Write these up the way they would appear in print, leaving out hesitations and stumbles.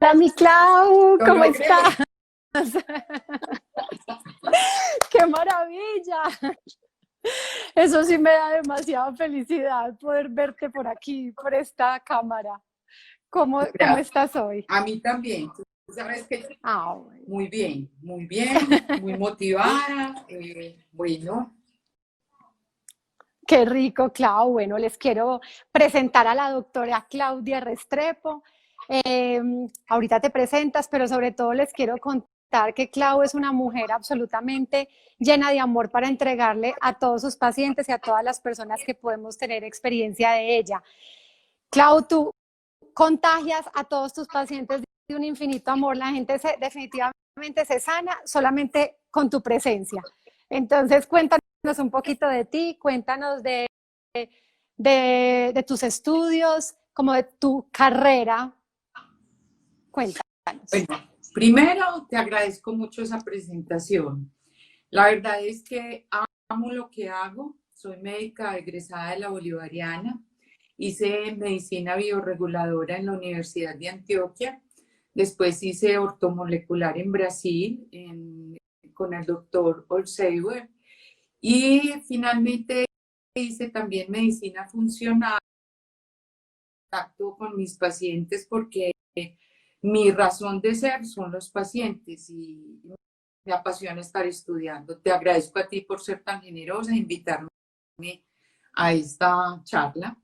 Hola, mi Clau, Lo ¿cómo logré. estás? ¡Qué maravilla! Eso sí me da demasiada felicidad poder verte por aquí, por esta cámara. ¿Cómo Gracias. estás hoy? A mí también. Tú sabes que Ah, bueno. muy bien, muy motivada. Bueno, Qué rico, Clau. Bueno, les quiero presentar a la doctora Claudia Restrepo. Eh, Ahorita te presentas, pero sobre todo les quiero contar que Clau es una mujer absolutamente llena de amor para entregarle a todos sus pacientes y a todas las personas que podemos tener experiencia de ella. Clau, tú contagias a todos tus pacientes de un infinito amor. La gente definitivamente se sana solamente con tu presencia. Entonces, cuéntanos un poquito de ti, cuéntanos de tus estudios, como de tu carrera. Cuéntanos. bueno, primero te agradezco mucho esa presentación. La verdad es que amo lo que hago. Soy médica egresada de la Bolivariana. Hice medicina bioreguladora en la Universidad de Antioquia. Después hice ortomolecular en Brasil con el doctor Olseiber. Y finalmente hice también medicina funcional, contacto con mis pacientes porque mi razón de ser son los pacientes y me apasiona estar estudiando. Te agradezco a ti por ser tan generosa e invitarme a esta charla.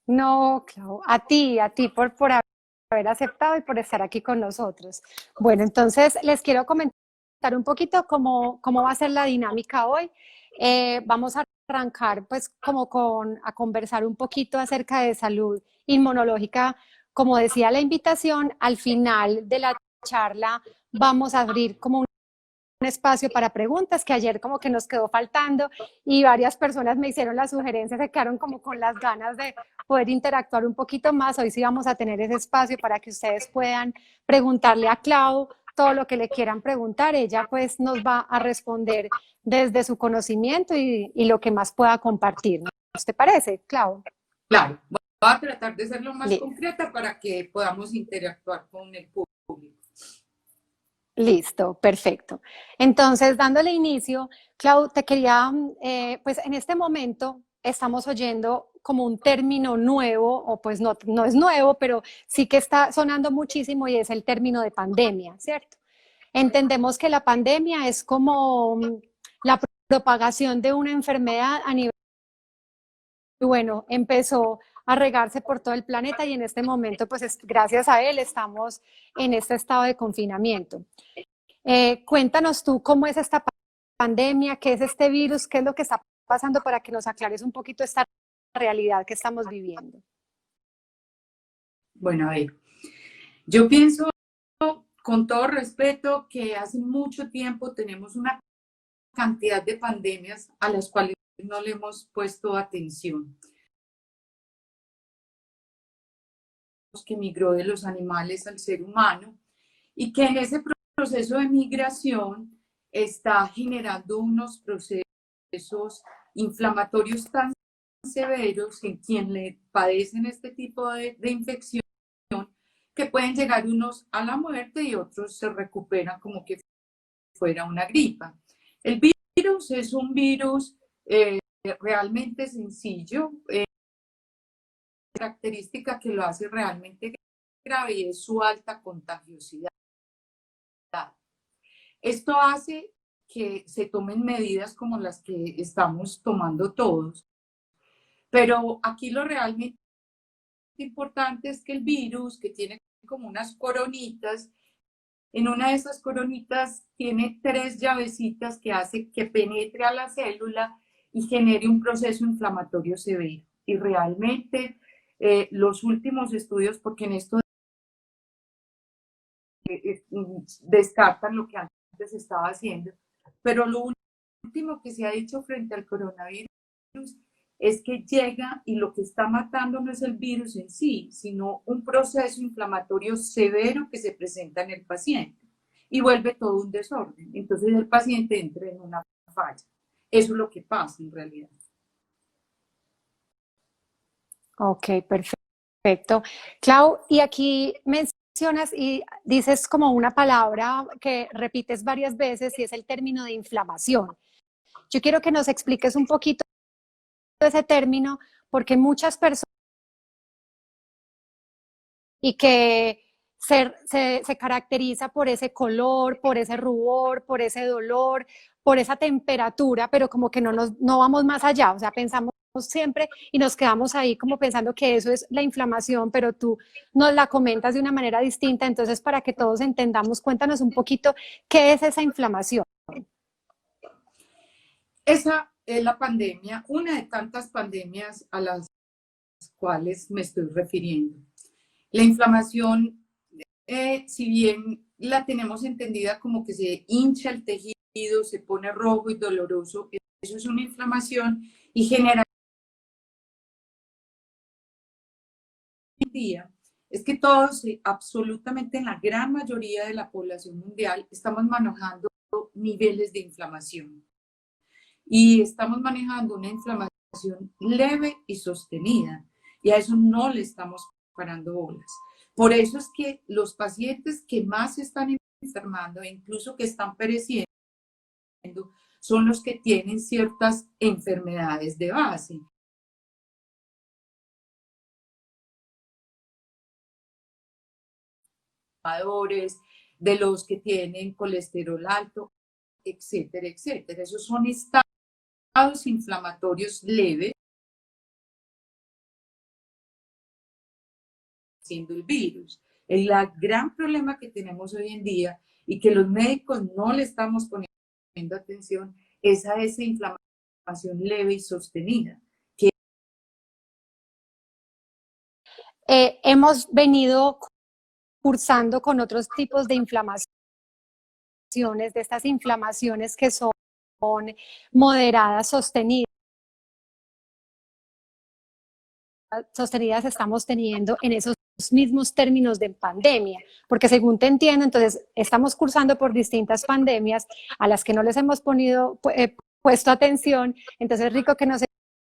No, Clau, a ti por haber aceptado y por estar aquí con nosotros. Bueno, entonces les quiero comentar un poquito cómo va a ser la dinámica hoy. Vamos a arrancar pues a conversar un poquito acerca de salud inmunológica. Como decía la invitación, al final de la charla vamos a abrir como un espacio para preguntas que ayer como que nos quedó faltando y varias personas me hicieron las sugerencias, se quedaron como con las ganas de poder interactuar un poquito más. Hoy sí vamos a tener ese espacio para que ustedes puedan preguntarle a Clau todo lo que le quieran preguntar. Ella pues nos va a responder desde su conocimiento y lo que más pueda compartir. ¿Te parece, Clau? Claro, voy a tratar de ser lo más Listo. concreta para que podamos interactuar con el público. Listo, perfecto. Entonces, dándole inicio, Clau, te quería, pues en este momento estamos oyendo como un término nuevo, o pues no es nuevo, pero sí que está sonando muchísimo y es el término de pandemia, ¿cierto? Entendemos que la pandemia es como la propagación de una enfermedad a nivel, bueno, empezó a regarse por todo el planeta y en este momento, pues gracias a él estamos en este estado de confinamiento. Cuéntanos tú cómo es esta pandemia, qué es este virus, qué es lo que está pasando para que nos aclares un poquito esta realidad que estamos viviendo. Bueno, a ver, yo pienso con todo respeto que hace mucho tiempo tenemos una cantidad de pandemias a las cuales no le hemos puesto atención. Que migró de los animales al ser humano y que en ese proceso de migración está generando unos procesos inflamatorios tan severos en quien le padecen este tipo de infección que pueden llegar unos a la muerte y otros se recuperan como que fuera una gripa. El virus es un virus realmente sencillo, característica que lo hace realmente grave y es su alta contagiosidad. Esto hace que se tomen medidas como las que estamos tomando todos, pero aquí lo realmente importante es que el virus, que tiene como unas coronitas, en una de esas coronitas tiene tres llavecitas que hace que penetre a la célula y genere un proceso inflamatorio severo. Y realmente los últimos estudios, porque en esto descartan lo que antes se estaba haciendo, pero lo último que se ha dicho frente al coronavirus es que llega y lo que está matando no es el virus en sí, sino un proceso inflamatorio severo que se presenta en el paciente y vuelve todo un desorden. Entonces el paciente entra en una falla. Eso es lo que pasa en realidad. Ok, perfecto. Clau, y aquí mencionas y dices como una palabra que repites varias veces y es el término de inflamación. Yo quiero que nos expliques un poquito ese término porque muchas personas y que se caracteriza por ese color, por ese rubor, por ese dolor, por esa temperatura, pero como que no vamos más allá, o sea, pensamos siempre y nos quedamos ahí como pensando que eso es la inflamación, pero tú nos la comentas de una manera distinta, entonces para que todos entendamos, cuéntanos un poquito qué es esa inflamación. Esa es la pandemia, una de tantas pandemias a las cuales me estoy refiriendo. La inflamación, si bien la tenemos entendida como que se hincha el tejido, se pone rojo y doloroso, eso es una inflamación y genera un día es que todos, absolutamente en la gran mayoría de la población mundial, estamos manejando niveles de inflamación y estamos manejando una inflamación leve y sostenida y a eso no le estamos parando bolas. Por eso es que los pacientes que más se están enfermando e incluso que están pereciendo son los que tienen ciertas enfermedades de base. De los que tienen colesterol alto, etcétera, etcétera. Esos son estados inflamatorios leves, siendo el virus. El gran problema que tenemos hoy en día y que los médicos no le estamos poniendo atención es a esa inflamación leve y sostenida. Hemos venido cursando con otros tipos de inflamaciones, de estas inflamaciones que son moderadas, sostenidas estamos teniendo en esos mismos términos de pandemia, porque según te entiendo, entonces estamos cursando por distintas pandemias a las que no les hemos puesto atención, entonces es rico que nos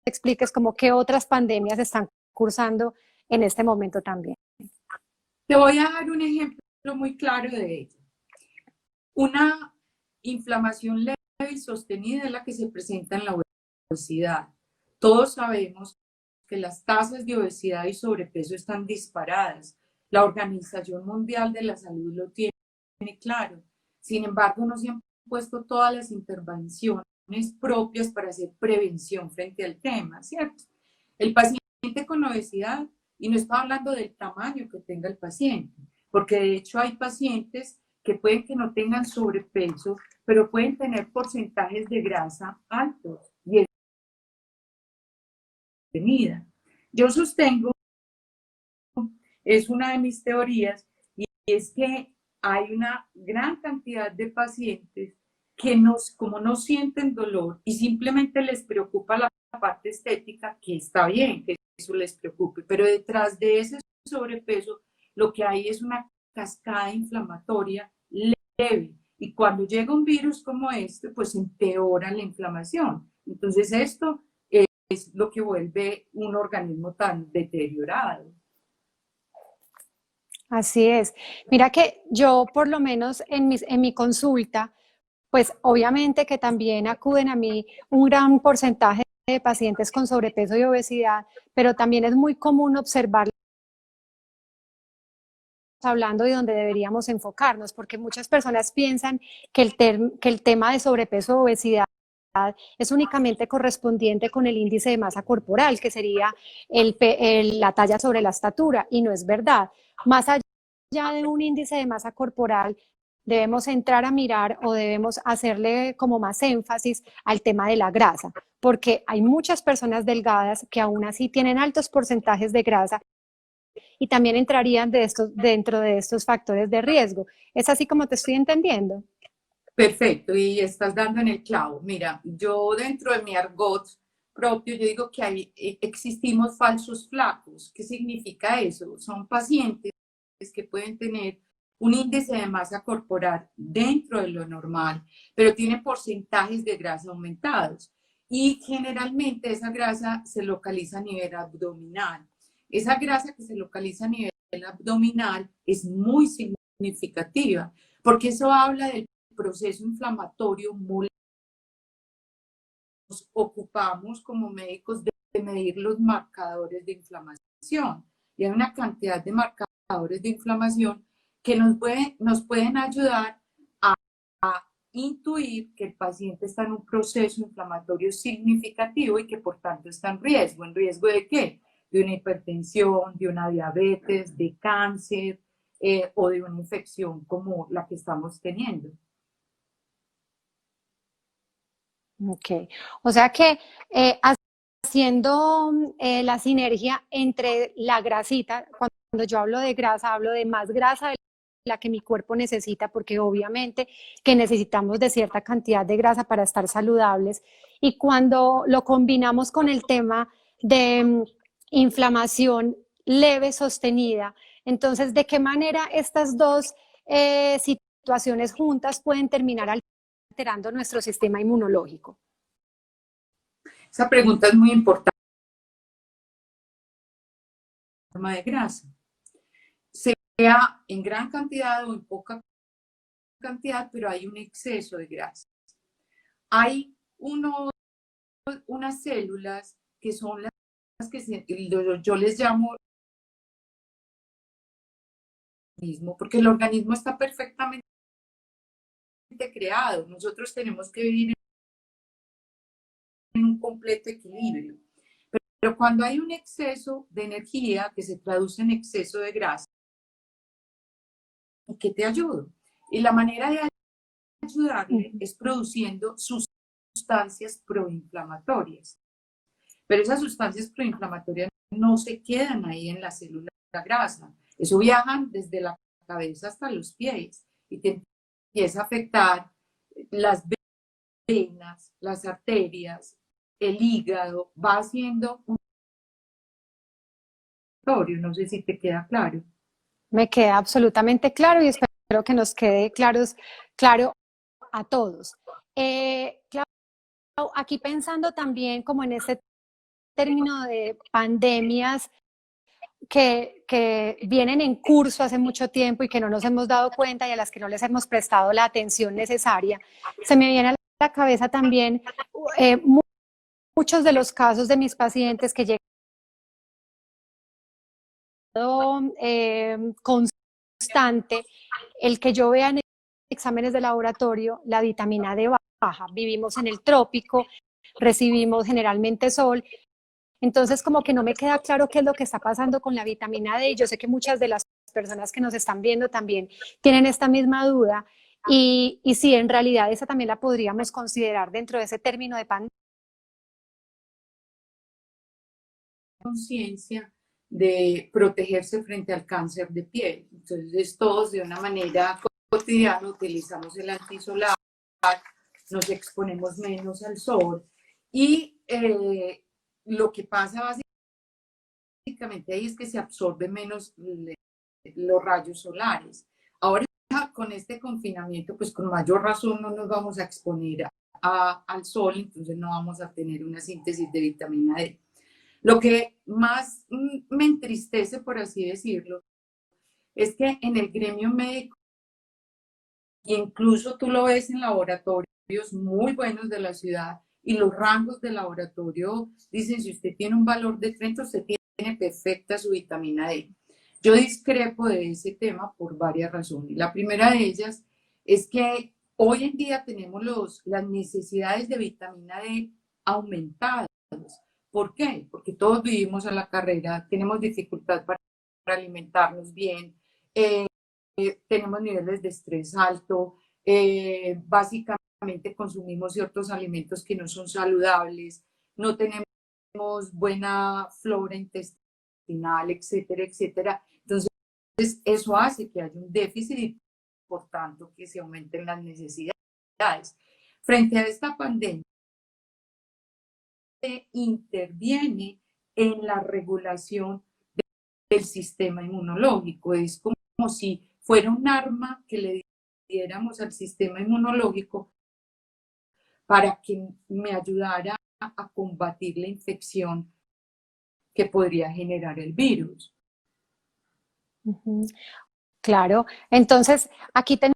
expliques como qué otras pandemias están cursando en este momento también. Te voy a dar un ejemplo muy claro de ello. Una inflamación leve y sostenida es la que se presenta en la obesidad. Todos sabemos que las tasas de obesidad y sobrepeso están disparadas. La Organización Mundial de la Salud lo tiene claro. Sin embargo, no se han puesto todas las intervenciones propias para hacer prevención frente al tema, ¿cierto? El paciente con obesidad, y no está hablando del tamaño que tenga el paciente, porque de hecho hay pacientes que pueden que no tengan sobrepeso, pero pueden tener porcentajes de grasa altos y es tenida. Yo sostengo, es una de mis teorías, y es que hay una gran cantidad de pacientes que como no sienten dolor y simplemente les preocupa la parte estética, que está bien que eso les preocupe, pero detrás de ese sobrepeso lo que hay es una cascada inflamatoria leve y cuando llega un virus como este, pues empeora la inflamación. Entonces esto es lo que vuelve un organismo tan deteriorado. Así es. Mira que yo por lo menos en mi consulta, pues obviamente que también acuden a mí un gran porcentaje de pacientes con sobrepeso y obesidad, pero también es muy común observar hablando y donde deberíamos enfocarnos, porque muchas personas piensan que el tema de sobrepeso o obesidad es únicamente correspondiente con el índice de masa corporal, que sería la talla sobre la estatura, y no es verdad. Más allá de un índice de masa corporal, debemos entrar a mirar o debemos hacerle como más énfasis al tema de la grasa, porque hay muchas personas delgadas que aún así tienen altos porcentajes de grasa y también entrarían dentro de estos factores de riesgo. ¿Es así como te estoy entendiendo? Perfecto, y estás dando en el clavo. Mira, yo dentro de mi argot propio, yo digo que existimos falsos flacos. ¿Qué significa eso? Son pacientes que pueden tener un índice de masa corporal dentro de lo normal, pero tienen porcentajes de grasa aumentados. Y generalmente esa grasa se localiza a nivel abdominal. Esa grasa que se localiza a nivel abdominal es muy significativa, porque eso habla del proceso inflamatorio. Nos ocupamos como médicos de medir los marcadores de inflamación, y hay una cantidad de marcadores de inflamación que nos pueden ayudar a intuir que el paciente está en un proceso inflamatorio significativo y que por tanto está en riesgo. ¿En riesgo de qué? De una hipertensión, de una diabetes, de cáncer o de una infección como la que estamos teniendo. Ok, o sea que haciendo la sinergia entre la grasita, cuando yo hablo de grasa, hablo de más grasa de la que mi cuerpo necesita, porque obviamente que necesitamos de cierta cantidad de grasa para estar saludables, y cuando lo combinamos con el tema de inflamación leve sostenida, entonces, ¿de qué manera estas dos situaciones juntas pueden terminar alterando nuestro sistema inmunológico? Esa pregunta es muy importante. De grasa, sea en gran cantidad o en poca cantidad, pero hay un exceso de grasa. Hay unas células que son las que yo les llamo organismo, porque el organismo está perfectamente creado. Nosotros tenemos que vivir en un completo equilibrio. Pero cuando hay un exceso de energía que se traduce en exceso de grasa, ¿qué te ayudo? Y la manera de ayudarle es produciendo sustancias proinflamatorias. Pero esas sustancias proinflamatorias no se quedan ahí en la célula grasa. Eso viajan desde la cabeza hasta los pies y te empieza a afectar las venas, las arterias, el hígado, va haciendo un inflamatorio. No sé si te queda claro. Me queda absolutamente claro y espero que nos quede claro a todos. Clau, aquí pensando también como en este término de pandemias que vienen en curso hace mucho tiempo y que no nos hemos dado cuenta y a las que no les hemos prestado la atención necesaria, se me viene a la cabeza también muchos de los casos de mis pacientes que llegan constante, el que yo vea en exámenes de laboratorio la vitamina D baja. Vivimos en el trópico, recibimos generalmente sol, entonces como que no me queda claro qué es lo que está pasando con la vitamina D, y yo sé que muchas de las personas que nos están viendo también tienen esta misma duda, y sí, en realidad esa también la podríamos considerar dentro de ese término de pandemia. Conciencia de protegerse frente al cáncer de piel. Entonces todos de una manera cotidiana utilizamos el antisolar, nos exponemos menos al sol y lo que pasa básicamente ahí es que se absorbe menos los rayos solares. Ahora con este confinamiento, pues con mayor razón no nos vamos a exponer al sol, entonces no vamos a tener una síntesis de vitamina D. Lo que más me entristece, por así decirlo, es que en el gremio médico, incluso tú lo ves en laboratorios muy buenos de la ciudad, y los rangos de laboratorio dicen, si usted tiene un valor de 30, usted tiene perfecta su vitamina D. Yo discrepo de ese tema por varias razones. La primera de ellas es que hoy en día tenemos las necesidades de vitamina D aumentadas. ¿Por qué? Porque todos vivimos a la carrera, tenemos dificultad para alimentarnos bien, tenemos niveles de estrés alto, básicamente consumimos ciertos alimentos que no son saludables, no tenemos buena flora intestinal, etcétera, etcétera. Entonces, eso hace que haya un déficit y, por tanto, que se aumenten las necesidades. Frente a esta pandemia, interviene en la regulación del sistema inmunológico. Es como si fuera un arma que le diéramos al sistema inmunológico para que me ayudara a combatir la infección que podría generar el virus. Ujú. Claro, entonces aquí tenemos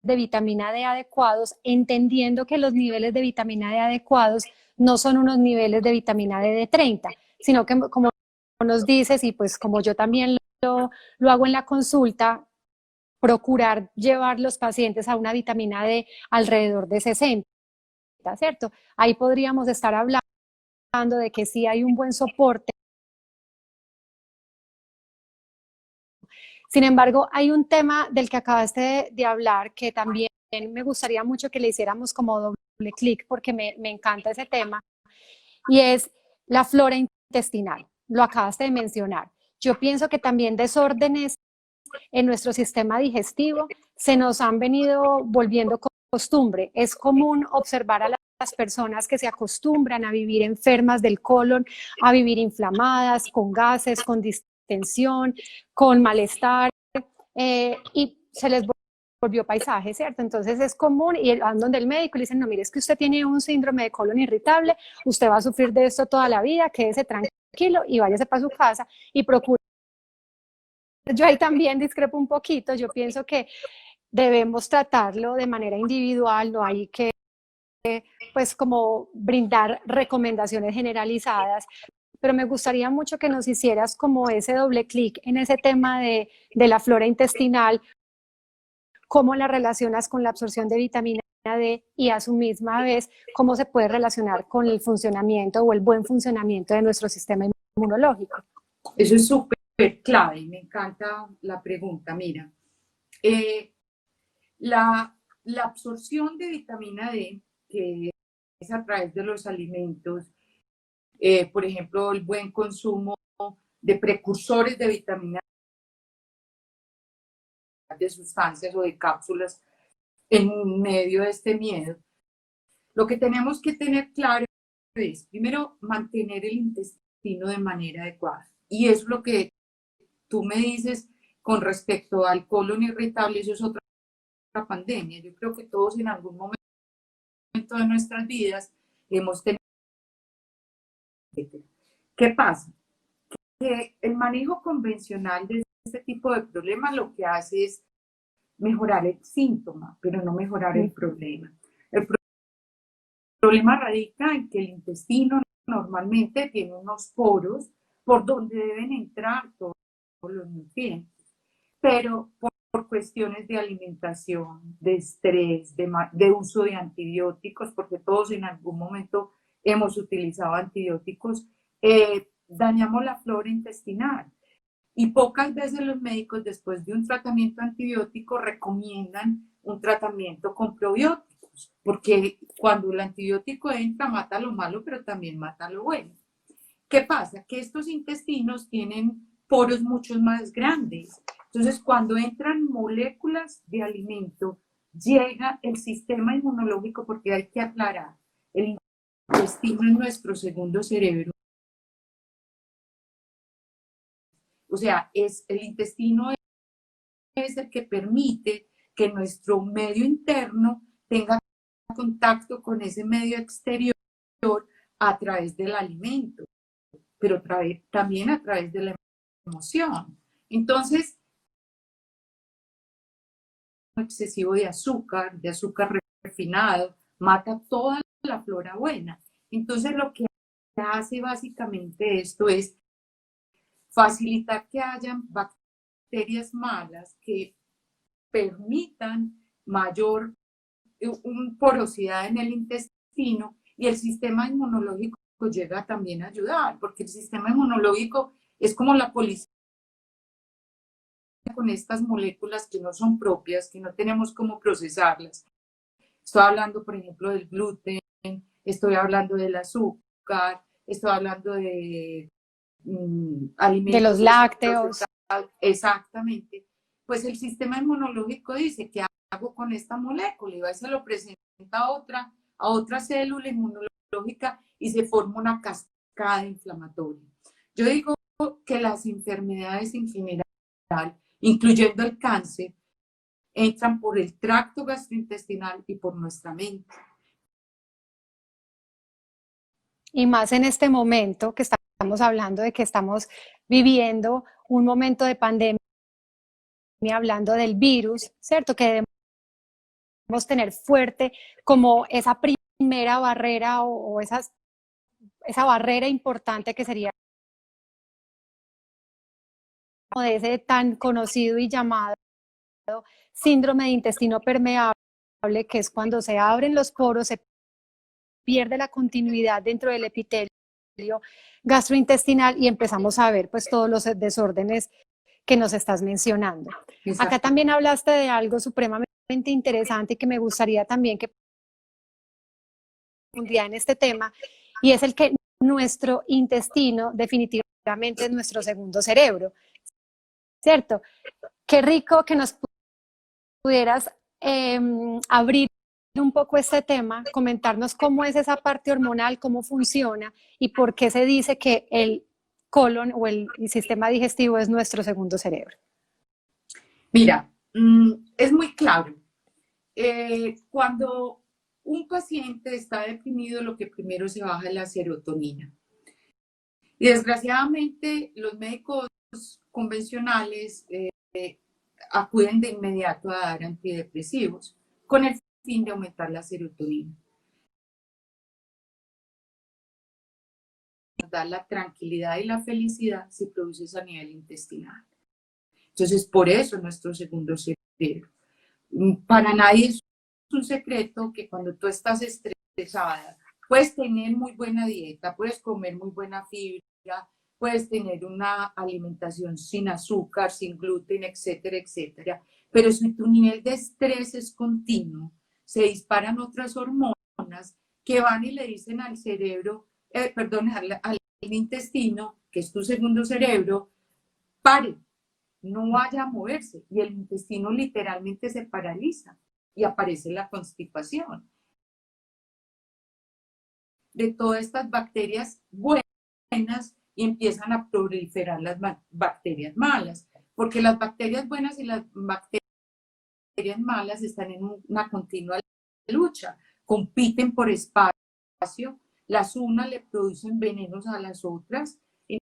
de vitamina D adecuados, entendiendo que los niveles de vitamina D adecuados no son unos niveles de vitamina D de 30, sino que como nos dices, y pues como yo también lo hago en la consulta, procurar llevar los pacientes a una vitamina D alrededor de 60, ¿cierto? Ahí podríamos estar hablando de que sí hay un buen soporte. Sin embargo, hay un tema del que acabaste de hablar que también me gustaría mucho que le hiciéramos como doble clic porque me encanta ese tema y es la flora intestinal. Lo acabaste de mencionar. Yo pienso que también desórdenes en nuestro sistema digestivo se nos han venido volviendo costumbre. Es común observar a las personas que se acostumbran a vivir enfermas del colon, a vivir inflamadas, con gases, con distensión, con malestar, y se les volvió paisaje, ¿cierto? Entonces es común y van donde el médico y le dicen, no, mire, es que usted tiene un síndrome de colon irritable, usted va a sufrir de esto toda la vida, quédese tranquilo y váyase para su casa y procure. Yo ahí también discrepo un poquito, yo pienso que debemos tratarlo de manera individual, no hay que pues como brindar recomendaciones generalizadas, pero me gustaría mucho que nos hicieras como ese doble clic en ese tema de la flora intestinal, cómo la relacionas con la absorción de vitamina D y a su misma vez cómo se puede relacionar con el funcionamiento o el buen funcionamiento de nuestro sistema inmunológico. Eso es súper clave, me encanta la pregunta. Mira, eh, la absorción de vitamina D, que es a través de los alimentos, por ejemplo, el buen consumo de precursores de vitamina D, de sustancias o de cápsulas en medio de este miedo. Lo que tenemos que tener claro es, primero, mantener el intestino de manera adecuada. Y es lo que tú me dices con respecto al colon irritable, eso es otra pandemia. Yo creo que todos en algún momento de nuestras vidas hemos tenido. ¿Qué pasa? Que el manejo convencional de este tipo de problemas lo que hace es mejorar el síntoma, pero no mejorar el problema. El problema radica en que el intestino normalmente tiene unos poros por donde deben entrar todos los nutrientes, pero por cuestiones de alimentación, de estrés, de uso de antibióticos, porque todos en algún momento hemos utilizado antibióticos, dañamos la flora intestinal. Y pocas veces los médicos después de un tratamiento antibiótico recomiendan un tratamiento con probióticos, porque cuando el antibiótico entra mata lo malo, pero también mata lo bueno. ¿Qué pasa? Que estos intestinos tienen poros mucho más grandes. Entonces, cuando entran moléculas de alimento, llega el sistema inmunológico, porque hay que aclarar, el intestino es nuestro segundo cerebro. O sea, el intestino es el que permite que nuestro medio interno tenga contacto con ese medio exterior a través del alimento, pero también a través de la emoción. Entonces, excesivo de azúcar refinado, mata toda la flora buena. Entonces, lo que hace básicamente esto es facilitar que hayan bacterias malas que permitan mayor porosidad en el intestino y el sistema inmunológico llega también a ayudar, porque el sistema inmunológico es como la policía con estas moléculas que no son propias, que no tenemos cómo procesarlas. Estoy hablando, por ejemplo, del gluten, estoy hablando del azúcar, estoy hablando de De los alimentos lácteos. exactamente. Pues el sistema inmunológico dice, ¿qué hago con esta molécula? Y va y se lo presenta a otra célula inmunológica y se forma una cascada inflamatoria. Yo digo que las enfermedades en general, incluyendo el cáncer, entran por el tracto gastrointestinal y por nuestra mente. Y más en este momento que estamos estamos hablando de que estamos viviendo un momento de pandemia, hablando del virus, ¿cierto? Que debemos tener fuerte como esa primera barrera o esa barrera importante que sería de ese tan conocido y llamado síndrome de intestino permeable, que es cuando se abren los poros, se pierde la continuidad dentro del epitelio gastrointestinal y empezamos a ver pues todos los desórdenes que nos estás mencionando. Exacto. Acá también hablaste de algo supremamente interesante y que me gustaría también que profundizara en este tema, y es el que nuestro intestino definitivamente es nuestro segundo cerebro, ¿cierto? Qué rico que nos pudieras abrir un poco este tema, comentarnos cómo es esa parte hormonal, cómo funciona y por qué se dice que el colon o el sistema digestivo es nuestro segundo cerebro. Mira, es muy claro. Cuando un paciente está deprimido, lo que primero se baja es la serotonina. Y desgraciadamente los médicos convencionales acuden de inmediato a dar antidepresivos con el fin de aumentar la serotonina. Dar la tranquilidad y la felicidad se produce a nivel intestinal. Entonces, por eso nuestro segundo cerebro. Para nadie es un secreto que cuando tú estás estresada, puedes tener muy buena dieta, puedes comer muy buena fibra, puedes tener una alimentación sin azúcar, sin gluten, etcétera, etcétera. Pero si tu nivel de estrés es continuo, se disparan otras hormonas que van y le dicen al cerebro, al intestino, que es tu segundo cerebro, pare, no vaya a moverse. Y el intestino literalmente se paraliza y aparece la constipación. De todas estas bacterias buenas y empiezan a proliferar las bacterias malas, porque las bacterias buenas y las bacterias malas están en una continua lucha, compiten por espacio, las unas le producen venenos a las otras.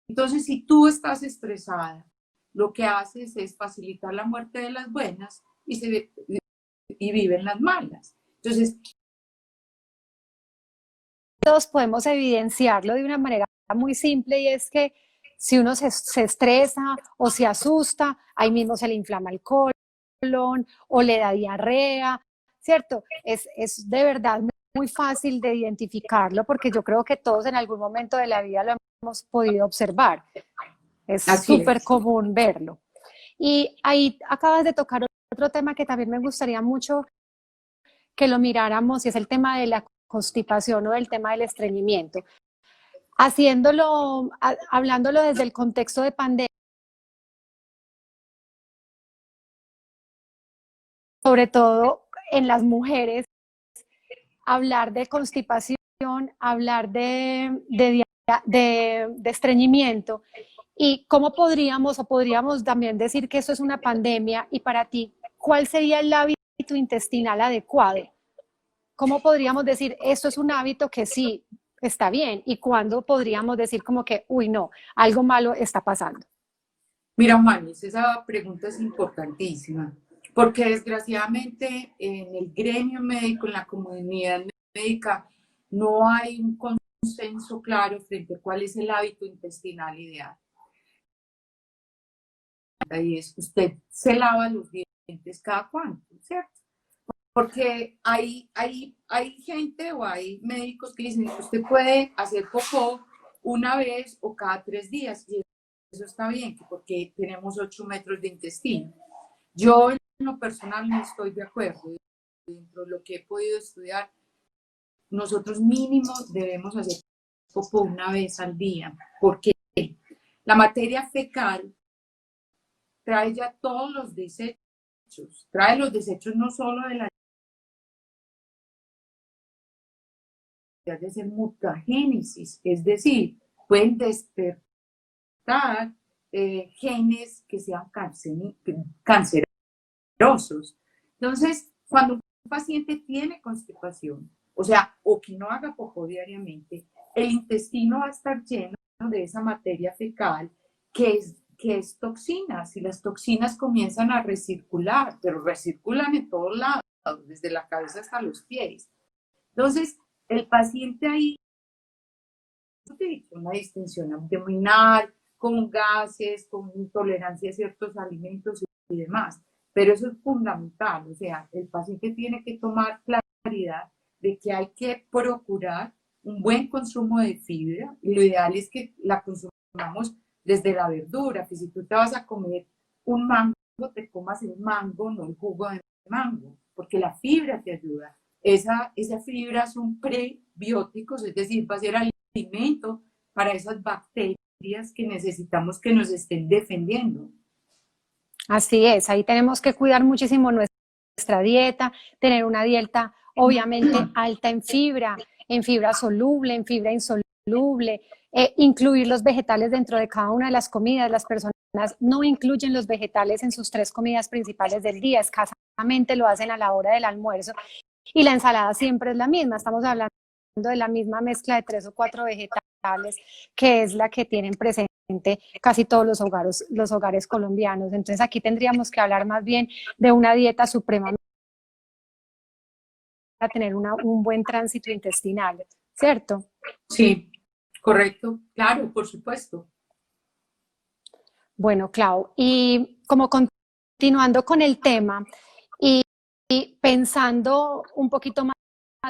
Entonces, si tú estás estresada, lo que haces es facilitar la muerte de las buenas y viven las malas. Entonces, todos podemos evidenciarlo de una manera muy simple, y es que si uno se estresa o se asusta, ahí mismo se le inflama el colon o le da diarrea, ¿cierto? Es de verdad muy fácil de identificarlo, porque yo creo que todos en algún momento de la vida lo hemos podido observar. Es súper común verlo. Y ahí acabas de tocar otro tema que también me gustaría mucho que lo miráramos, y es el tema de la constipación o del tema del estreñimiento. Hablándolo desde el contexto de pandemia, sobre todo en las mujeres, hablar de constipación, hablar de estreñimiento, y cómo podríamos también decir que eso es una pandemia, y para ti, ¿cuál sería el hábito intestinal adecuado? ¿Cómo podríamos decir esto es un hábito que sí está bien, y cuándo podríamos decir como que, uy, no, algo malo está pasando? mira, Manis, esa pregunta es importantísima, porque desgraciadamente en el gremio médico, en la comunidad médica, no hay un consenso claro frente a cuál es el hábito intestinal ideal. Y es, usted se lava los dientes cada cuánto, ¿cierto? Porque hay gente o hay médicos que dicen que usted puede hacer popó una vez o cada 3 días, y eso está bien, porque tenemos 8 metros de intestino. Yo en lo personal no estoy de acuerdo. Dentro de lo que he podido estudiar, nosotros mínimo debemos hacer popó una vez al día, porque la materia fecal trae ya todos los desechos, trae los desechos no solo de la de ser mutagénesis, es decir, pueden despertar genes que sean cancerosos. Entonces, cuando un paciente tiene constipación, o sea, o que no haga popó diariamente, el intestino va a estar lleno de esa materia fecal que es toxinas, y las toxinas comienzan a recircular, pero recirculan en todos lados, desde la cabeza hasta los pies. Entonces, el paciente ahí tiene una distensión abdominal, con gases, con intolerancia a ciertos alimentos y demás. Pero eso es fundamental, o sea, el paciente tiene que tomar claridad de que hay que procurar un buen consumo de fibra, y lo ideal es que la consumamos desde la verdura, que si tú te vas a comer un mango, te comas el mango, no el jugo de mango, porque la fibra te ayuda. Esa fibra son prebióticos, es decir, va a ser alimento para esas bacterias que necesitamos que nos estén defendiendo. Así es, ahí tenemos que cuidar muchísimo nuestra dieta, tener una dieta obviamente alta en fibra soluble, en fibra insoluble, incluir los vegetales dentro de cada una de las comidas. Las personas no incluyen los vegetales en sus 3 comidas principales del día, escasamente lo hacen a la hora del almuerzo, y la ensalada siempre es la misma. Estamos hablando de la misma mezcla de 3 o 4 vegetales, que es la que tienen presente casi todos los hogares colombianos. Entonces aquí tendríamos que hablar más bien de una dieta supremamente para tener un buen tránsito intestinal, ¿cierto? Sí, correcto, claro, por supuesto. Bueno, Clau, y como continuando con el tema y pensando un poquito más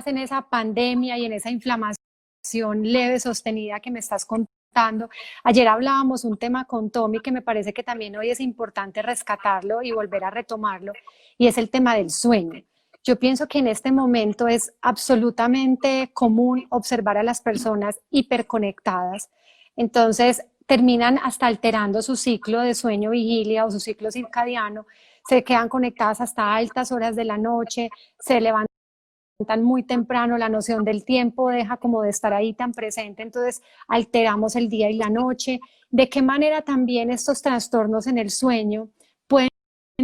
en esa pandemia y en esa inflamación leve sostenida que me estás contando, ayer hablábamos un tema con Tommy que me parece que también hoy es importante rescatarlo y volver a retomarlo, y es el tema del sueño. Yo pienso que en este momento es absolutamente común observar a las personas hiperconectadas. Entonces, terminan hasta alterando su ciclo de sueño-vigilia o su ciclo circadiano, se quedan conectadas hasta altas horas de la noche, se levantan muy temprano, la noción del tiempo deja como de estar ahí tan presente, entonces alteramos el día y la noche. ¿De qué manera también estos trastornos en el sueño pueden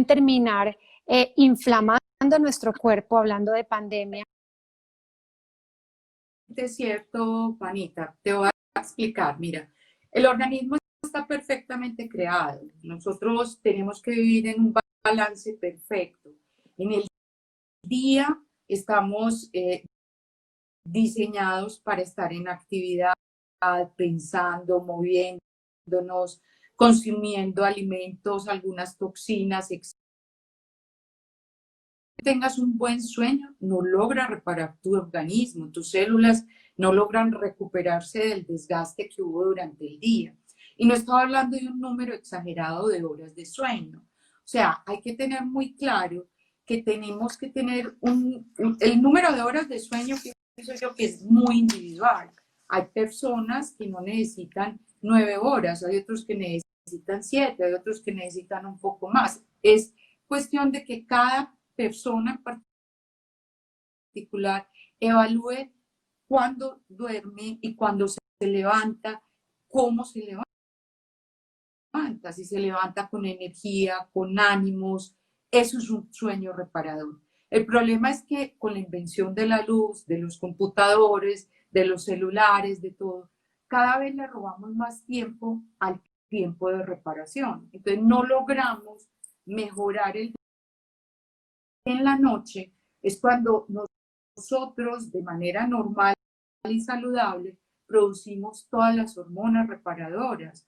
terminar inflamando nuestro cuerpo, hablando de pandemia? Es cierto, Juanita, te voy a explicar. Mira, el organismo está perfectamente creado. Nosotros tenemos que vivir en un balance perfecto. En el día estamos diseñados para estar en actividad, pensando, moviéndonos, consumiendo alimentos, algunas toxinas, etc. Tengas un buen sueño, no logra reparar tu organismo, tus células no logran recuperarse del desgaste que hubo durante el día. Y no estaba hablando de un número exagerado de horas de sueño. O sea, hay que tener muy claro que tenemos que tener el número de horas de sueño, que pienso yo que es muy individual. Hay personas que no necesitan 9 horas, hay otros que necesitan 7, hay otros que necesitan un poco más. Es cuestión de que cada persona en particular evalúe cuándo duerme y cuándo se levanta, cómo se levanta, si se levanta con energía, con ánimos. Eso es un sueño reparador. El problema es que con la invención de la luz, de los computadores, de los celulares, de todo, cada vez le robamos más tiempo al tiempo de reparación. Entonces no logramos mejorar el en la noche. Es cuando nosotros de manera normal y saludable producimos todas las hormonas reparadoras.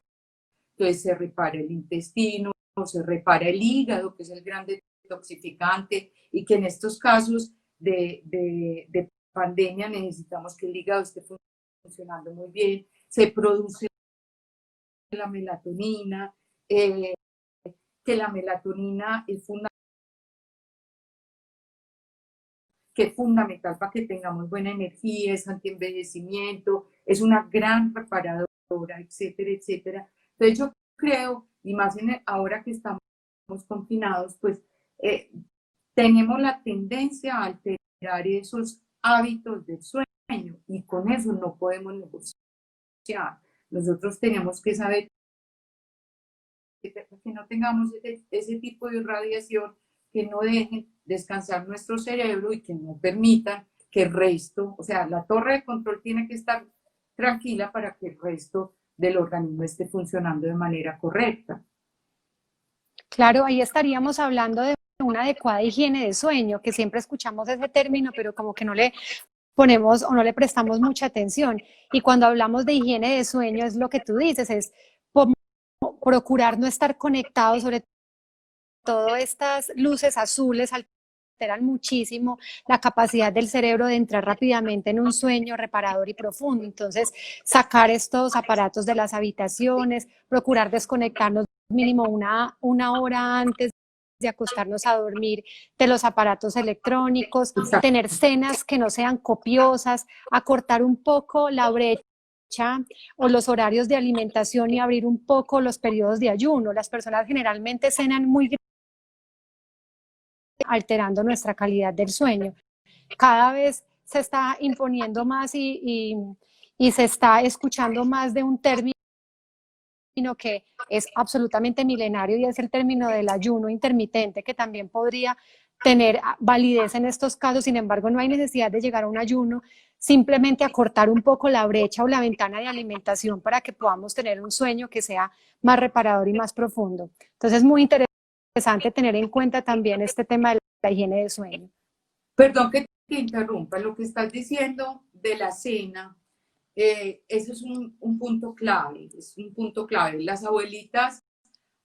Entonces se repara el intestino, se repara el hígado, que es el gran detoxificante, y que en estos casos de pandemia necesitamos que el hígado esté funcionando muy bien. Se produce la melatonina, que la melatonina es fundamental para que tengamos buena energía, es antienvejecimiento, es una gran reparadora, etcétera, etcétera. Entonces yo creo, y más ahora que estamos confinados, pues tenemos la tendencia a alterar esos hábitos del sueño, y con eso no podemos negociar. Nosotros tenemos que saber que no tengamos ese tipo de irradiación, que no dejen descansar nuestro cerebro y que no permitan que el resto, o sea, la torre de control tiene que estar tranquila para que el resto del organismo esté funcionando de manera correcta. Claro, ahí estaríamos hablando de una adecuada higiene de sueño, que siempre escuchamos ese término, pero como que no le ponemos o no le prestamos mucha atención. Y cuando hablamos de higiene de sueño, es lo que tú dices, es procurar no estar conectados, sobre todo estas luces azules alteran muchísimo la capacidad del cerebro de entrar rápidamente en un sueño reparador y profundo. Entonces, sacar estos aparatos de las habitaciones, procurar desconectarnos mínimo una hora antes de acostarnos a dormir de los aparatos electrónicos, tener cenas que no sean copiosas, acortar un poco la brecha o los horarios de alimentación y abrir un poco los periodos de ayuno. Las personas generalmente cenan muy alterando nuestra calidad del sueño. Cada vez se está imponiendo más y se está escuchando más de un término que es absolutamente milenario y es el término del ayuno intermitente, que también podría tener validez en estos casos. Sin embargo, no hay necesidad de llegar a un ayuno, simplemente acortar un poco la brecha o la ventana de alimentación para que podamos tener un sueño que sea más reparador y más profundo. Entonces, es muy interesante tener en cuenta también este tema de la higiene de sueño. Perdón que te interrumpa, lo que estás diciendo de la cena, ese es un punto clave, es un punto clave. Las abuelitas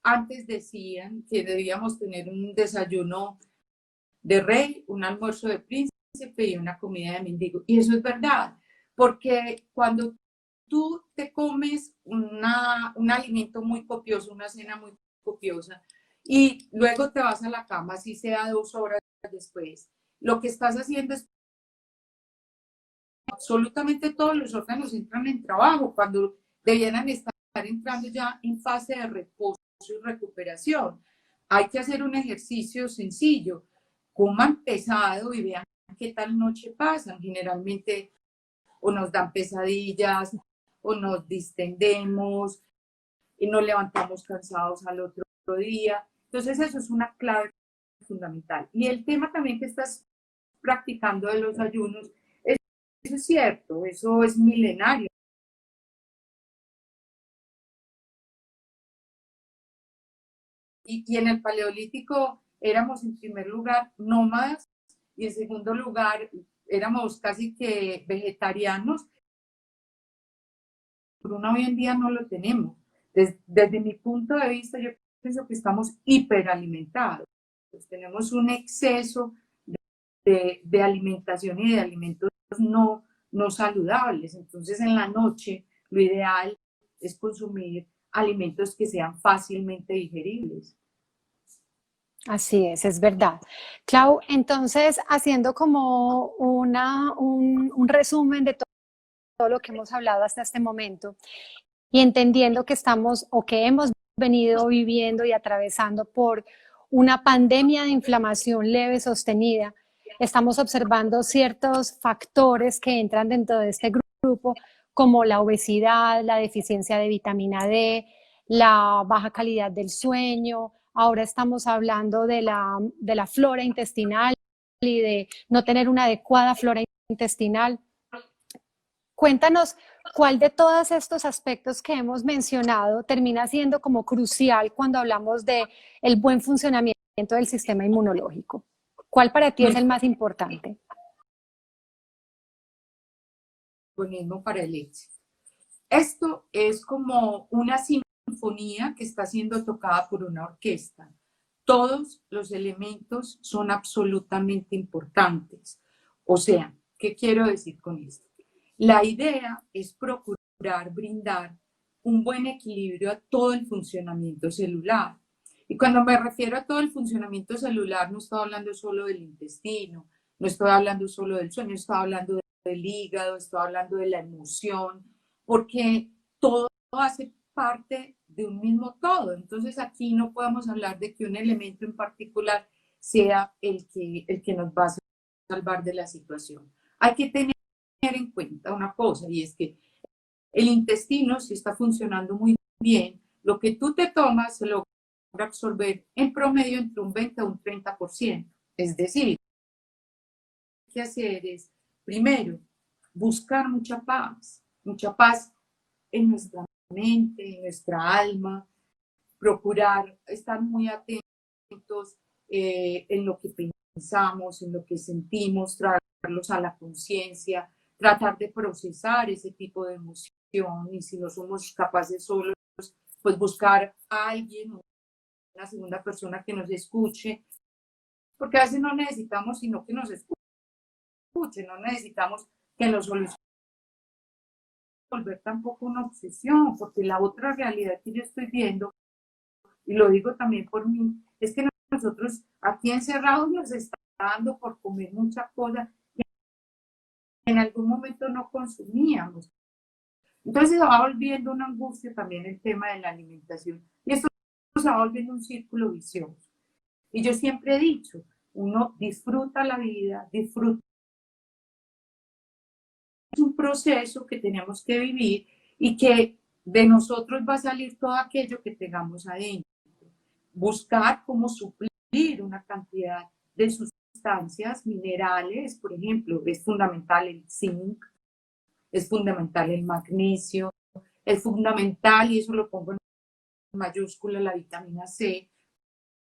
antes decían que debíamos tener un desayuno de rey, un almuerzo de príncipe y una comida de mendigo. Y eso es verdad, porque cuando tú te comes un alimento muy copioso, una cena muy copiosa, y luego te vas a la cama, así sea 2 horas después, lo que estás haciendo es absolutamente todos los órganos entran en trabajo cuando debieran estar entrando ya en fase de reposo y recuperación. Hay que hacer un ejercicio sencillo, coman pesado y vean qué tal noche pasan. Generalmente o nos dan pesadillas o nos distendemos y nos levantamos cansados al otro día. Entonces eso es una clave fundamental. Y el tema también que estás practicando de los ayunos, eso es cierto, eso es milenario. Y en el Paleolítico éramos en primer lugar nómadas y en segundo lugar éramos casi que vegetarianos. Pero hoy en día no lo tenemos. Desde mi punto de vista, yo pienso que estamos hiperalimentados. Pues tenemos un exceso de alimentación y de alimentos no saludables. Entonces, en la noche, lo ideal es consumir alimentos que sean fácilmente digeribles. Así es verdad. Clau, entonces, haciendo como un resumen de todo lo que hemos hablado hasta este momento y entendiendo que estamos o que hemos venido viviendo y atravesando por una pandemia de inflamación leve sostenida, estamos observando ciertos factores que entran dentro de este grupo, como la obesidad, la deficiencia de vitamina D, la baja calidad del sueño. Ahora estamos hablando de la flora intestinal y de no tener una adecuada flora intestinal. Cuéntanos cuál de todos estos aspectos que hemos mencionado termina siendo como crucial cuando hablamos de el buen funcionamiento del sistema inmunológico. ¿Cuál para ti es el más importante? Organismo para el éxito. Esto es como una sinfonía que está siendo tocada por una orquesta. Todos los elementos son absolutamente importantes. O sea, ¿qué quiero decir con esto? La idea es procurar brindar un buen equilibrio a todo el funcionamiento celular. Y cuando me refiero a todo el funcionamiento celular, no estoy hablando solo del intestino, no estoy hablando solo del sueño, estoy hablando del hígado, estoy hablando de la emoción, porque todo hace parte de un mismo todo. Entonces aquí no podemos hablar de que un elemento en particular sea el que nos va a salvar de la situación. Hay que tener en cuenta una cosa, y es que el intestino, si está funcionando muy bien, lo que tú te tomas se logra absorber en promedio entre un 20 a un 30%. Es decir, lo que hay que hacer es, primero, buscar mucha paz en nuestra mente, en nuestra alma, procurar estar muy atentos en lo que pensamos, en lo que sentimos, traerlos a la conciencia, tratar de procesar ese tipo de emoción y si no somos capaces solos, pues buscar a alguien, una segunda persona que nos escuche, porque a veces no necesitamos sino que nos escuchen, no necesitamos que nos solucione volver tampoco una obsesión, porque la otra realidad que yo estoy viendo, y lo digo también por mí, es que nosotros aquí encerrados nos está dando por comer muchas cosas que en algún momento no consumíamos. Entonces se va volviendo una angustia también el tema de la alimentación. Y esto se va volviendo un círculo vicioso. Y yo siempre he dicho, uno disfruta la vida, disfruta. Es un proceso que tenemos que vivir y que de nosotros va a salir todo aquello que tengamos adentro. Buscar cómo suplir una cantidad de sustancias minerales, por ejemplo, es fundamental el zinc, es fundamental el magnesio, es fundamental, y eso lo pongo en mayúscula, la vitamina C,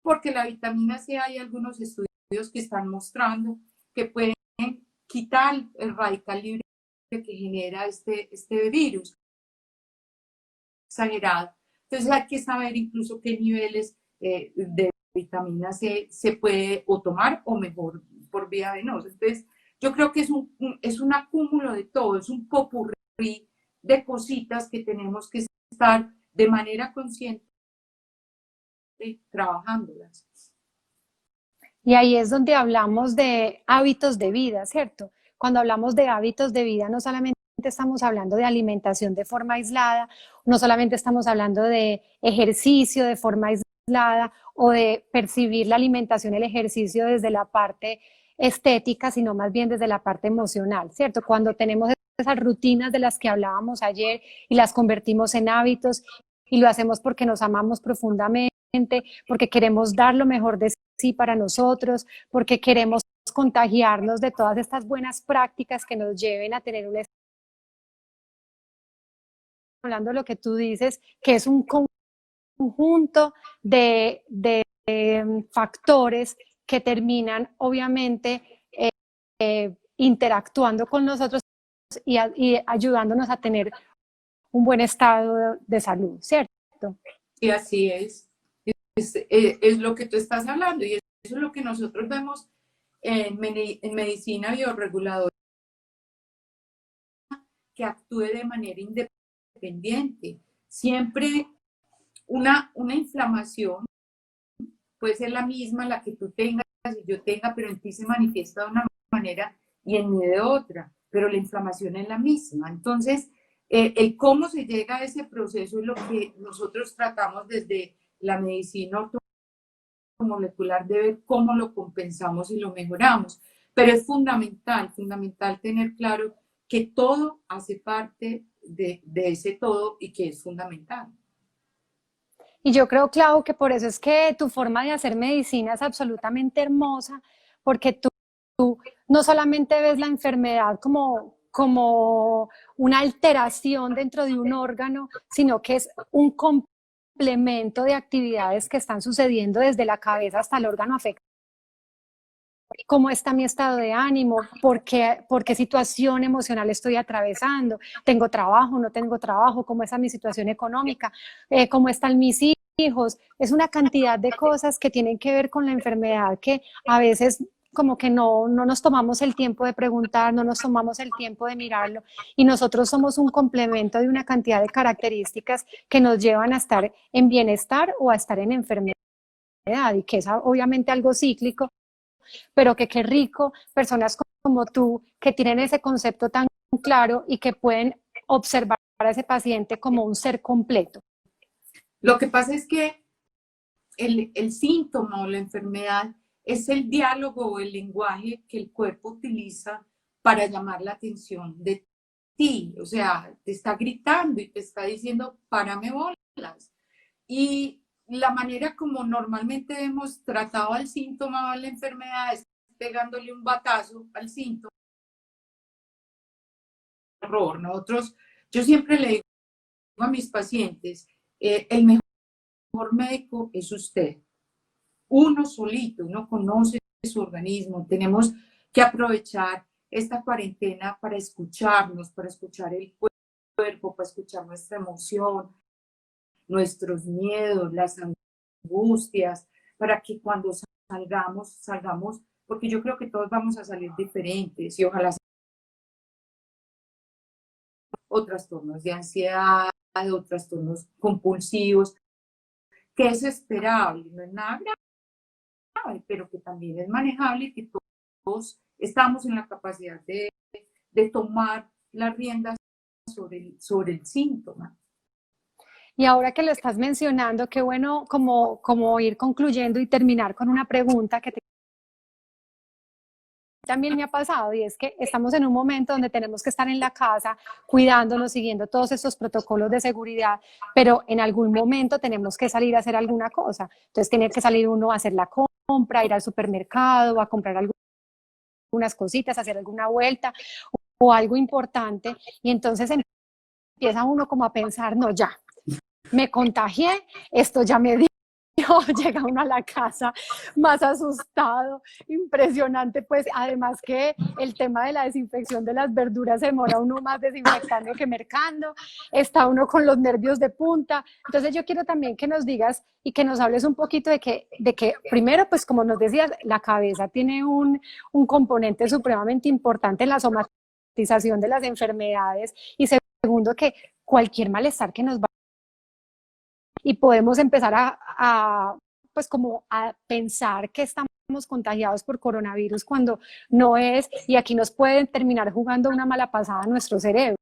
porque la vitamina C hay algunos estudios que están mostrando que pueden quitar el radical libre que genera este virus exagerado. Entonces hay que saber incluso qué niveles de vitamina C se puede o tomar o mejor por vía venosa. Entonces yo creo que es un acúmulo de todo, es un popurrí de cositas que tenemos que estar de manera consciente trabajándolas. Y ahí es donde hablamos de hábitos de vida, ¿cierto? Cuando hablamos de hábitos de vida, no solamente estamos hablando de alimentación de forma aislada, no solamente estamos hablando de ejercicio de forma aislada o de percibir la alimentación, el ejercicio desde la parte estética, sino más bien desde la parte emocional, ¿cierto? Cuando tenemos esas rutinas de las que hablábamos ayer y las convertimos en hábitos y lo hacemos porque nos amamos profundamente, porque queremos dar lo mejor de sí para nosotros, porque queremos contagiarnos de todas estas buenas prácticas que nos lleven a tener un hablando de lo que tú dices, que es un conjunto de factores que terminan obviamente interactuando con nosotros y ayudándonos a tener un buen estado de salud, ¿cierto? Y así es lo que tú estás hablando y eso es lo que nosotros vemos en medicina bioreguladora, que actúe de manera independiente. Siempre una inflamación puede ser la misma, la que tú tengas y yo tenga, pero en ti se manifiesta de una manera y en mí de otra, pero la inflamación es la misma. Entonces, el cómo se llega a ese proceso es lo que nosotros tratamos desde la medicina ortomolecular de ver cómo lo compensamos y lo mejoramos. Pero es fundamental, fundamental tener claro que todo hace parte de ese todo y que es fundamental. Y yo creo, Clau, que por eso es que tu forma de hacer medicina es absolutamente hermosa, porque tú no solamente ves la enfermedad como una alteración dentro de un órgano, sino que es un complemento de actividades que están sucediendo desde la cabeza hasta el órgano afectado. ¿Cómo está mi estado de ánimo? Por qué situación emocional estoy atravesando? ¿Tengo trabajo? ¿No tengo trabajo? ¿Cómo está mi situación económica? ¿Cómo están mis hijos? Es una cantidad de cosas que tienen que ver con la enfermedad que a veces como que no nos tomamos el tiempo de preguntar, no nos tomamos el tiempo de mirarlo y nosotros somos un complemento de una cantidad de características que nos llevan a estar en bienestar o a estar en enfermedad y que es obviamente algo cíclico, pero que qué rico personas como tú que tienen ese concepto tan claro y que pueden observar a ese paciente como un ser completo. Lo que pasa es que el síntoma o la enfermedad es el diálogo o el lenguaje que el cuerpo utiliza para llamar la atención de ti. O sea, te está gritando y te está diciendo, párame bolas. Y la manera como normalmente hemos tratado al síntoma o a la enfermedad es pegándole un batazo al síntoma. Error. Nosotros, yo siempre le a mis pacientes, el mejor médico es usted. Uno solito, uno conoce su organismo. Tenemos que aprovechar esta cuarentena para escucharnos, para escuchar el cuerpo, para escuchar nuestra emoción, nuestros miedos, las angustias, para que cuando salgamos, porque yo creo que todos vamos a salir diferentes y ojalá o trastornos de ansiedad, o trastornos compulsivos, que es esperable, no es nada grave, pero que también es manejable y que todos estamos en la capacidad de tomar las riendas sobre el síntoma. Y ahora que lo estás mencionando, qué bueno como ir concluyendo y terminar con una pregunta que también me ha pasado, y es que estamos en un momento donde tenemos que estar en la casa cuidándonos, siguiendo todos estos protocolos de seguridad, pero en algún momento tenemos que salir a hacer alguna cosa. Entonces tiene que salir uno a hacer la compra, ir al supermercado, a comprar algunas cositas, hacer alguna vuelta o algo importante, y entonces empieza uno como a pensar, no, ya, me contagié, esto ya me dio, llega uno a la casa más asustado, impresionante, pues además que el tema de la desinfección de las verduras se demora uno más desinfectando que mercando, está uno con los nervios de punta. Entonces yo quiero también que nos digas y que nos hables un poquito de que primero, pues como nos decías, la cabeza tiene un componente supremamente importante en la somatización de las enfermedades, y segundo, que cualquier malestar que nos va y podemos empezar pues como a pensar que estamos contagiados por coronavirus cuando no es, y aquí nos pueden terminar jugando una mala pasada a nuestro cerebro.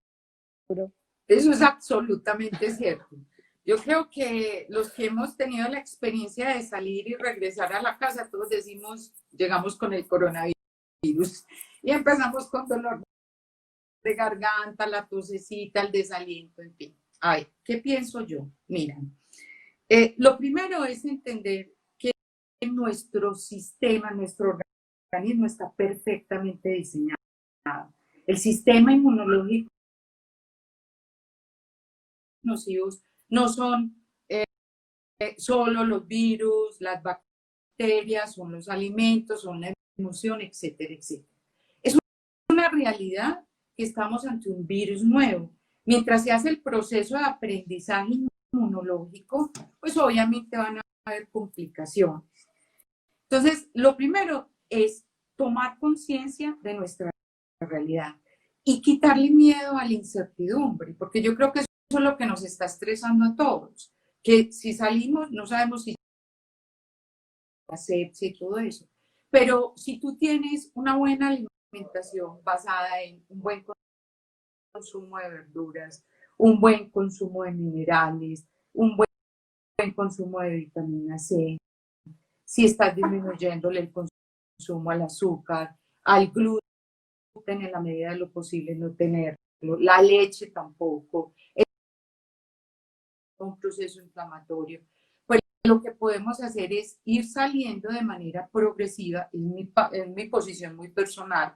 Eso es absolutamente cierto. Yo creo que los que hemos tenido la experiencia de salir y regresar a la casa, todos decimos, llegamos con el coronavirus y empezamos con dolor de garganta, la tosecita, el desaliento, en fin. Ay, ¿qué pienso yo? Mira, lo primero es entender que nuestro sistema, nuestro organismo está perfectamente diseñado. El sistema inmunológico nocivos no son solo los virus, las bacterias, son los alimentos, son la emoción, etcétera, etcétera. Es una realidad que estamos ante un virus nuevo. Mientras se hace el proceso de aprendizaje inmunológico, pues obviamente van a haber complicaciones. Entonces, lo primero es tomar conciencia de nuestra realidad y quitarle miedo a la incertidumbre, porque yo creo que eso es lo que nos está estresando a todos, que si salimos no sabemos si asepsia y todo eso, pero si tú tienes una buena alimentación basada en un buen consumo de verduras, un buen consumo de minerales, un buen consumo de vitamina C, si estás disminuyéndole el consumo al azúcar, al gluten en la medida de lo posible no tenerlo, la leche tampoco, es un proceso inflamatorio. Pues lo que podemos hacer es ir saliendo de manera progresiva, en mi posición muy personal,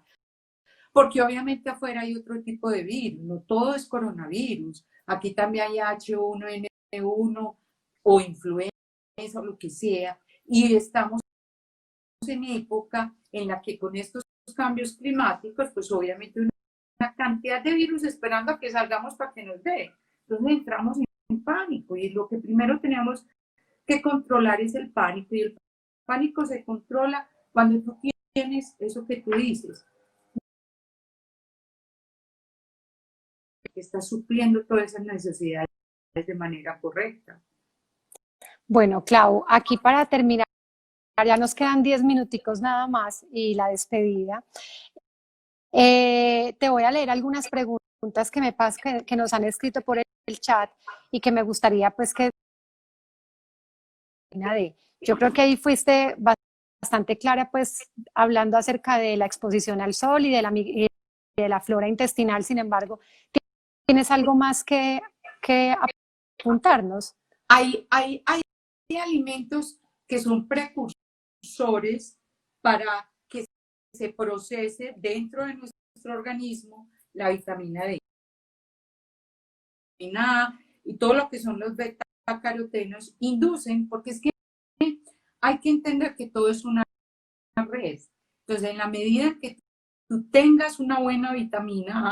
porque obviamente afuera hay otro tipo de virus, no todo es coronavirus, aquí también hay H1N1 o influenza o lo que sea, y estamos en época en la que con estos cambios climáticos, pues obviamente una cantidad de virus esperando a que salgamos para que nos dé. Entonces entramos en pánico y lo que primero tenemos que controlar es el pánico, y el pánico se controla cuando tú tienes eso que tú dices, que está supliendo todas esas necesidades de manera correcta. Bueno, Clau, aquí para terminar, ya nos quedan 10 minuticos nada más y la despedida. Te voy a leer algunas preguntas que nos han escrito por el chat y que me gustaría pues que... Yo creo que ahí fuiste bastante clara pues hablando acerca de la exposición al sol y de la flora intestinal. Sin embargo, ¿tienes algo más que apuntarnos? Hay alimentos que son precursores para que se procese dentro de nuestro organismo la vitamina D. La vitamina A y todo lo que son los betacarotenos inducen, porque es que hay que entender que todo es una red. Entonces, en la medida que tú tengas una buena vitamina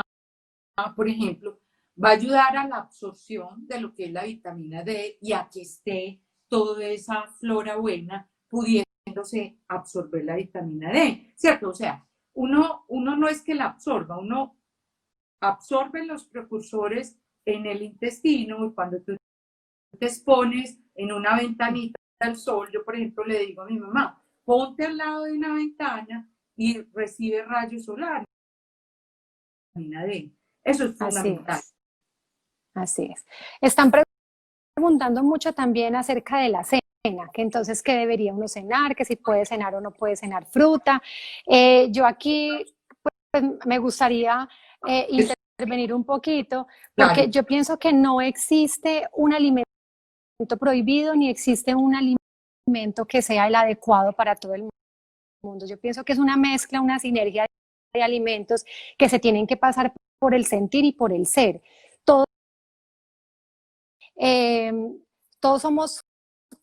A, por ejemplo, va a ayudar a la absorción de lo que es la vitamina D y a que esté toda esa flora buena pudiéndose absorber la vitamina D, ¿cierto? O sea, uno no es que la absorba, uno absorbe los precursores en el intestino y cuando tú te expones en una ventanita al sol, yo por ejemplo le digo a mi mamá, ponte al lado de una ventana y recibe rayos solares, vitamina D. Eso es fundamental. Así es. Están preguntando mucho también acerca de la cena, que entonces qué debería uno cenar, que si puede cenar o no puede cenar fruta. Yo aquí pues, me gustaría intervenir un poquito, porque claro, yo pienso que no existe un alimento prohibido ni existe un alimento que sea el adecuado para todo el mundo. Yo pienso que es una mezcla, una sinergia de alimentos que se tienen que pasar por el sentir y por el ser. Todos somos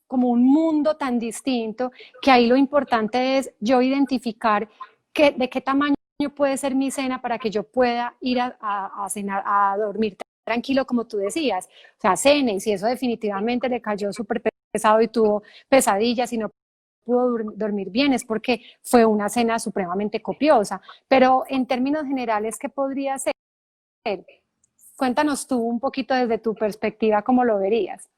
como un mundo tan distinto que ahí lo importante es yo identificar de qué tamaño puede ser mi cena para que yo pueda ir a cenar, a dormir tranquilo, como tú decías. O sea, cena, y si eso definitivamente le cayó súper pesado y tuvo pesadillas y no pudo dormir bien, es porque fue una cena supremamente copiosa. Pero en términos generales, ¿qué podría ser? Cuéntanos tú un poquito desde tu perspectiva, ¿cómo lo verías?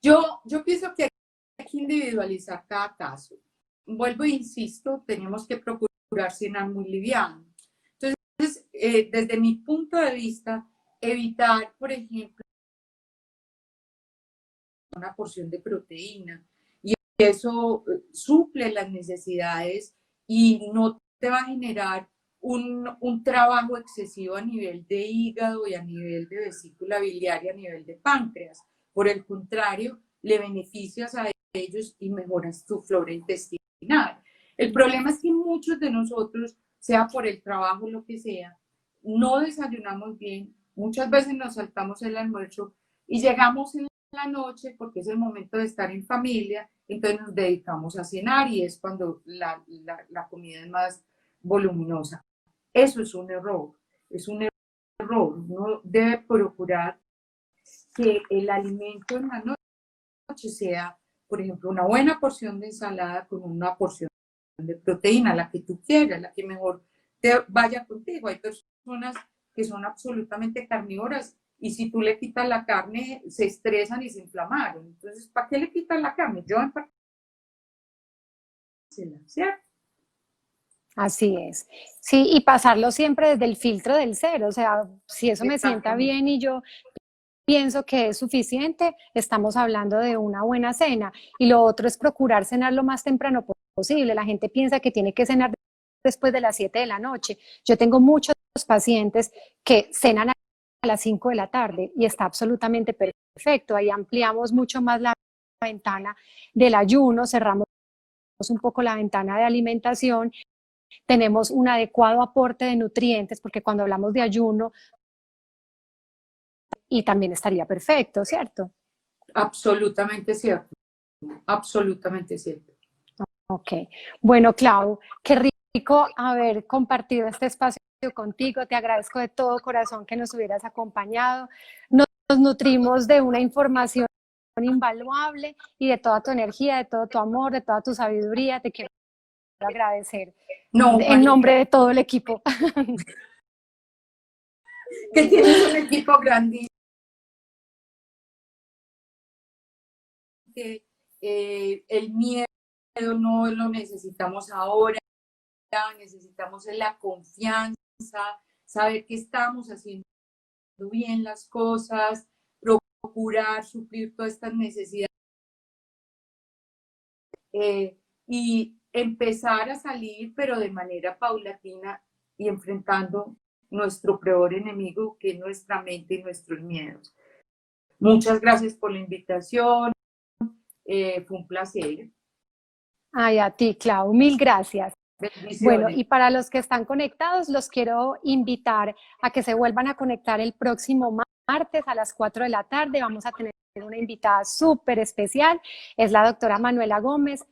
Yo pienso que hay que individualizar cada caso. Vuelvo e insisto, tenemos que procurar cenar muy liviano. Entonces, desde mi punto de vista, evitar, por ejemplo, una porción de proteína y eso suple las necesidades y no te va a generar un trabajo excesivo a nivel de hígado y a nivel de vesícula biliar, a nivel de páncreas. Por el contrario, le beneficias a ellos y mejoras tu flora intestinal. El problema es que muchos de nosotros, sea por el trabajo o lo que sea, no desayunamos bien, muchas veces nos saltamos el almuerzo y llegamos en la noche porque es el momento de estar en familia, entonces nos dedicamos a cenar y es cuando la comida es más voluminosa. Eso es un error, es un error. Uno debe procurar que el alimento en la noche sea, por ejemplo, una buena porción de ensalada con una porción de proteína, la que tú quieras, la que mejor te vaya contigo. Hay personas que son absolutamente carnívoras y si tú le quitas la carne, se estresan y se inflamaron. Entonces, ¿para qué le quitas la carne? Yo en particular, ¿cierto? Así es. Sí, y pasarlo siempre desde el filtro del ser, o sea, si eso me sienta bien y yo pienso que es suficiente, estamos hablando de una buena cena. Y lo otro es procurar cenar lo más temprano posible. La gente piensa que tiene que cenar después de las 7 de la noche. Yo tengo muchos pacientes que cenan a las 5 de la tarde y está absolutamente perfecto. Ahí ampliamos mucho más la ventana del ayuno, cerramos un poco la ventana de alimentación, tenemos un adecuado aporte de nutrientes, porque cuando hablamos de ayuno, y también estaría perfecto, ¿cierto? Absolutamente cierto, absolutamente cierto. Ok, bueno, Clau, qué rico haber compartido este espacio contigo, te agradezco de todo corazón que nos hubieras acompañado, nos nutrimos de una información invaluable y de toda tu energía, de todo tu amor, de toda tu sabiduría, te quiero agradecer en nombre de todo el equipo. Que tienes un equipo grandísimo. El miedo no lo necesitamos ahora, necesitamos la confianza, saber que estamos haciendo bien las cosas, procurar suplir todas estas necesidades y empezar a salir, pero de manera paulatina y enfrentando nuestro peor enemigo, que es nuestra mente y nuestros miedos. Muchas gracias por la invitación, fue un placer. Ay, a ti, Clau, mil gracias. Bendiciones. Bueno, y para los que están conectados, los quiero invitar a que se vuelvan a conectar el próximo martes a las 4 de la tarde. Vamos a tener una invitada súper especial, es la doctora Manuela Gómez.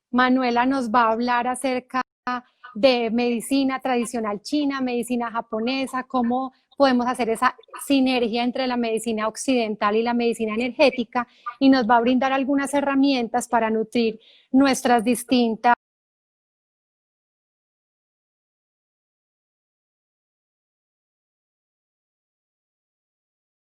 Manuela nos va a hablar acerca de medicina tradicional china, medicina japonesa, cómo podemos hacer esa sinergia entre la medicina occidental y la medicina energética, y nos va a brindar algunas herramientas para nutrir nuestras distintas